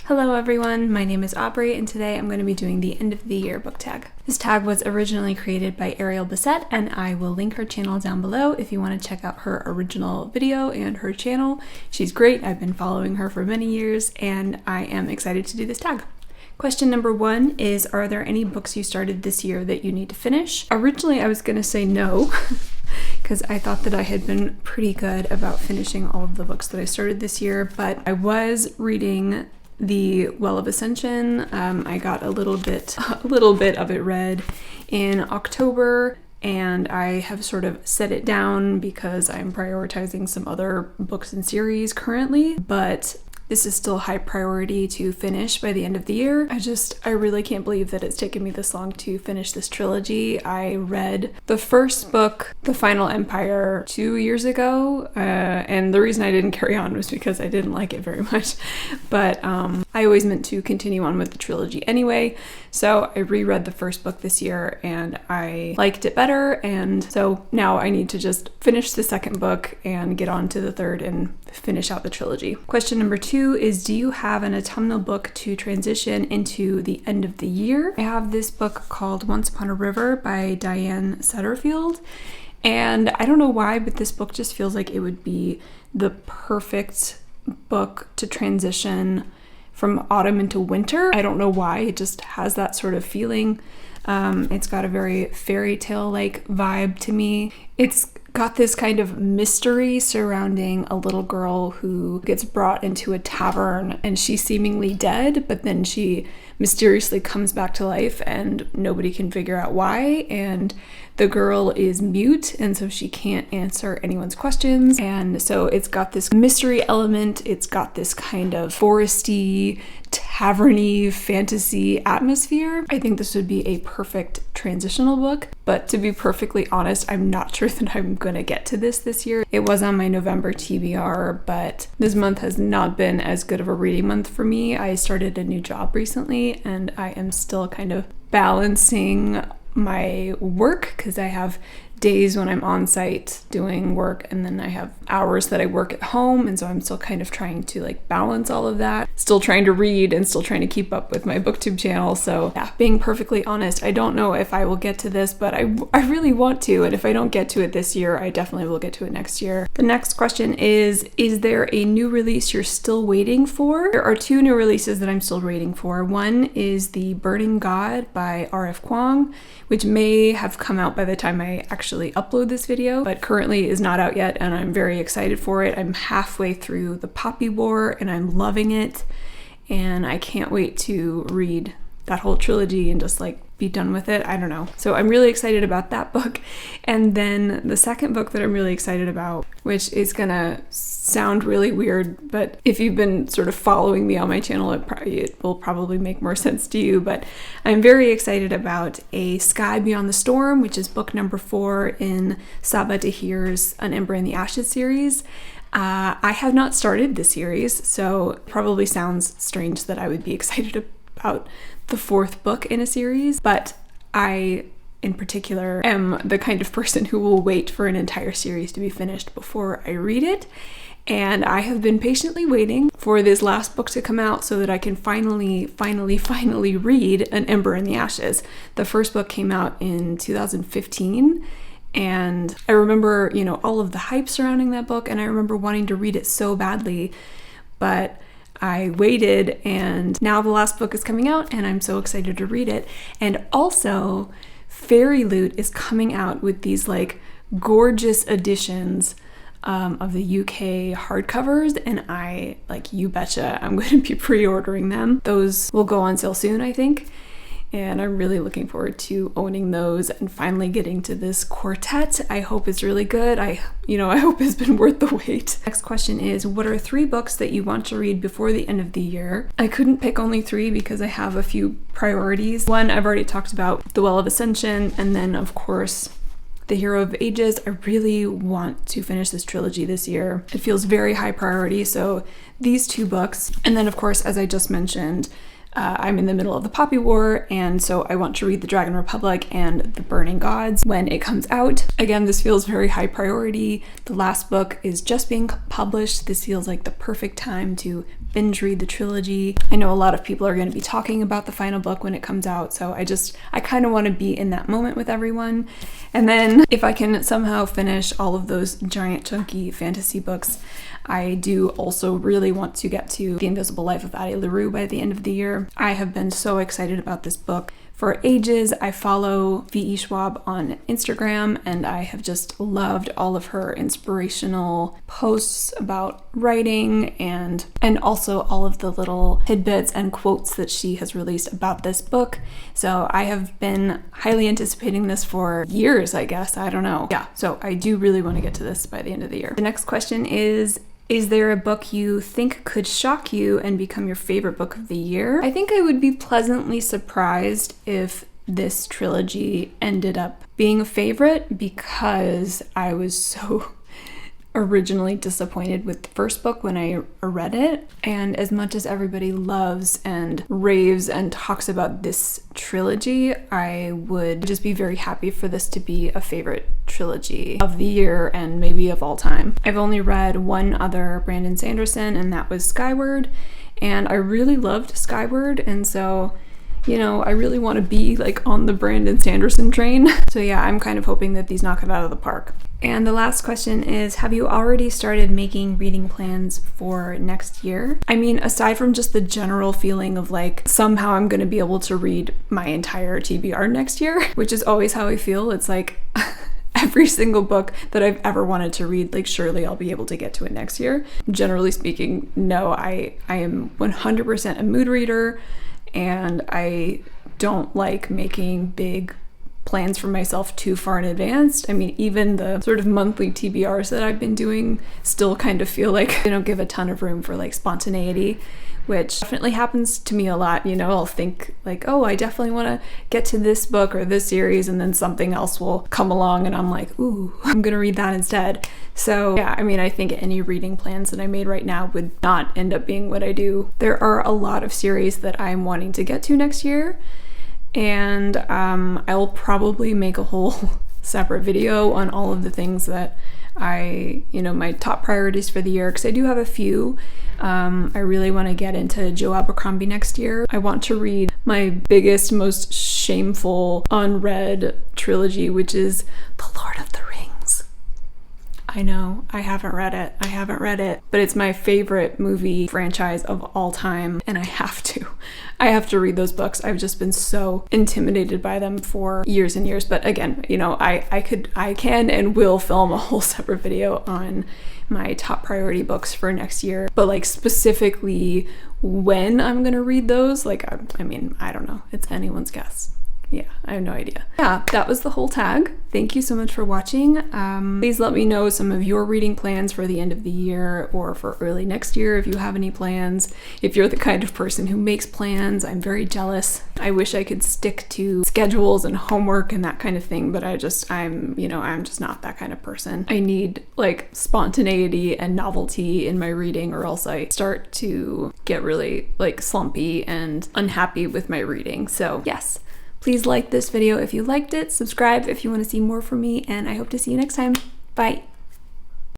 Hello everyone, my name is Aubrey and today I'm going to be doing the end of the year book tag. This tag was originally created by Ariel Bissett and I will link her channel down below if you want to check out her original video and her channel. She's great, I've been following her for many years and I am excited to do this tag. Question number 1 is, are there any books you started this year that you need to finish? Originally I was going to say no, because I thought that I had been pretty good about finishing all of the books that I started this year, but I was reading The Well of Ascension. I got a little bit of it read in October, and I have sort of set it down because I'm prioritizing some other books and series currently, but this is still high priority to finish by the end of the year. I really can't believe that it's taken me this long to finish this trilogy. I read the first book, The Final Empire, 2 years ago, and the reason I didn't carry on was because I didn't like it very much. But I always meant to continue on with the trilogy anyway, so I reread the first book this year and I liked it better, and so now I need to just finish the second book and get on to the third and finish out the trilogy. Question number 2 is, do you have an autumnal book to transition into the end of the year? I have this book called Once Upon a River by Diane Setterfield, and I don't know why, but this book just feels like it would be the perfect book to transition from autumn into winter. I don't know why, it just has that sort of feeling. It's got a very fairy tale-like vibe to me. It's got this kind of mystery surrounding a little girl who gets brought into a tavern and she's seemingly dead, but then she mysteriously comes back to life and nobody can figure out why, and the girl is mute and so she can't answer anyone's questions, and so it's got this mystery element, it's got this kind of foresty, tavern-y fantasy atmosphere. I think this would be a perfect transitional book, but to be perfectly honest, I'm not sure that I'm gonna get to this year. It was on my November TBR, but this month has not been as good of a reading month for me. I started a new job recently and I am still kind of balancing my work because I have days when I'm on site doing work and then I have hours that I work at home, and so I'm still kind of trying to balance all of that, still trying to read and still trying to keep up with my booktube channel. So yeah, being perfectly honest, I don't know if I will get to this, but I really want to, and if I don't get to it this year, I definitely will get to it next year. The next question is there a new release you're still waiting for? There are 2 new releases that I'm still waiting for. One is The Burning God by R.F. Kuang, which may have come out by the time I actually upload this video, but currently is not out yet, and I'm very excited for it. I'm halfway through The Poppy War and I'm loving it, and I can't wait to read that whole trilogy and just be done with it. I don't know. So I'm really excited about that book. And then the second book that I'm really excited about, which is gonna sound really weird, but if you've been sort of following me on my channel, it will probably make more sense to you, but I'm very excited about A Sky Beyond the Storm, which is book number 4 in Saba Tahir's An Ember in the Ashes series. I have not started the series, so it probably sounds strange that I would be excited about the 4th book in a series, but I in particular am the kind of person who will wait for an entire series to be finished before I read it, and I have been patiently waiting for this last book to come out so that I can finally read An Ember in the Ashes. The first book came out in 2015, and I remember, all of the hype surrounding that book, and I remember wanting to read it so badly, but I waited, and now the last book is coming out and I'm so excited to read it. And also, Fairy Loot is coming out with these gorgeous editions of the UK hardcovers, and you betcha I'm going to be pre-ordering them. Those will go on sale soon, I think. And I'm really looking forward to owning those and finally getting to this quartet. I hope it's really good. I hope it's been worth the wait. Next question is, what are 3 books that you want to read before the end of the year? I couldn't pick only 3 because I have a few priorities. One, I've already talked about, The Well of Ascension, and then of course The Hero of Ages. I really want to finish this trilogy this year. It feels very high priority, so these 2 books. And then of course, as I just mentioned, I'm in the middle of the Poppy War, and so I want to read The Dragon Republic and The Burning Gods when it comes out. Again, this feels very high priority. The last book is just being published. This feels like the perfect time to binge read the trilogy. I know a lot of people are going to be talking about the final book when it comes out, so I kind of want to be in that moment with everyone. And then if I can somehow finish all of those giant chunky fantasy books, I do also really want to get to The Invisible Life of Addie LaRue by the end of the year. I have been so excited about this book for ages. I follow V.E. Schwab on Instagram, and I have just loved all of her inspirational posts about writing and also all of the little tidbits and quotes that she has released about this book. So I have been highly anticipating this for years, I guess. I don't know. Yeah, so I do really want to get to this by the end of the year. The next question is there a book you think could shock you and become your favorite book of the year? I think I would be pleasantly surprised if this trilogy ended up being a favorite, because I was so originally disappointed with the first book when I read it. And as much as everybody loves and raves and talks about this trilogy, I would just be very happy for this to be a favorite trilogy of the year and maybe of all time. I've only read one other Brandon Sanderson, and that was Skyward, and I really loved Skyward, and so I really want to be like on the Brandon Sanderson train. So yeah, I'm kind of hoping that these knock it out of the park. And the last question is, have you already started making reading plans for next year? I mean, aside from just the general feeling of like, somehow I'm going to be able to read my entire TBR next year, which is always how I feel. It's like every single book that I've ever wanted to read, like surely I'll be able to get to it next year. Generally speaking, no, I am 100% a mood reader, and I don't like making big plans for myself too far in advance. I mean, even the sort of monthly TBRs that I've been doing still kind of feel like they don't give a ton of room for like spontaneity, which definitely happens to me a lot. I'll think like, oh, I definitely want to get to this book or this series, and then something else will come along and I'm like, ooh, I'm gonna read that instead. So yeah, I mean, I think any reading plans that I made right now would not end up being what I do. There are a lot of series that I'm wanting to get to next year, and I'll probably make a whole separate video on all of the things that my top priorities for the year, because I do have a few. I really want to get into Joe Abercrombie next year. I want to read my biggest, most shameful unread trilogy, which is The Lord of the Rings. I know, I haven't read it, but it's my favorite movie franchise of all time, and I have to read those books. I've just been so intimidated by them for years and years. But again, I can and will film a whole separate video on my top priority books for next year, but like specifically when I'm gonna read those, like, I mean, I don't know, it's anyone's guess. Yeah, I have no idea. Yeah, that was the whole tag. Thank you so much for watching. Please let me know some of your reading plans for the end of the year or for early next year if you have any plans. If you're the kind of person who makes plans, I'm very jealous. I wish I could stick to schedules and homework and that kind of thing, but I'm just not that kind of person. I need like spontaneity and novelty in my reading, or else I start to get really like slumpy and unhappy with my reading. So yes. Please like this video if you liked it, subscribe if you want to see more from me, and I hope to see you next time. Bye!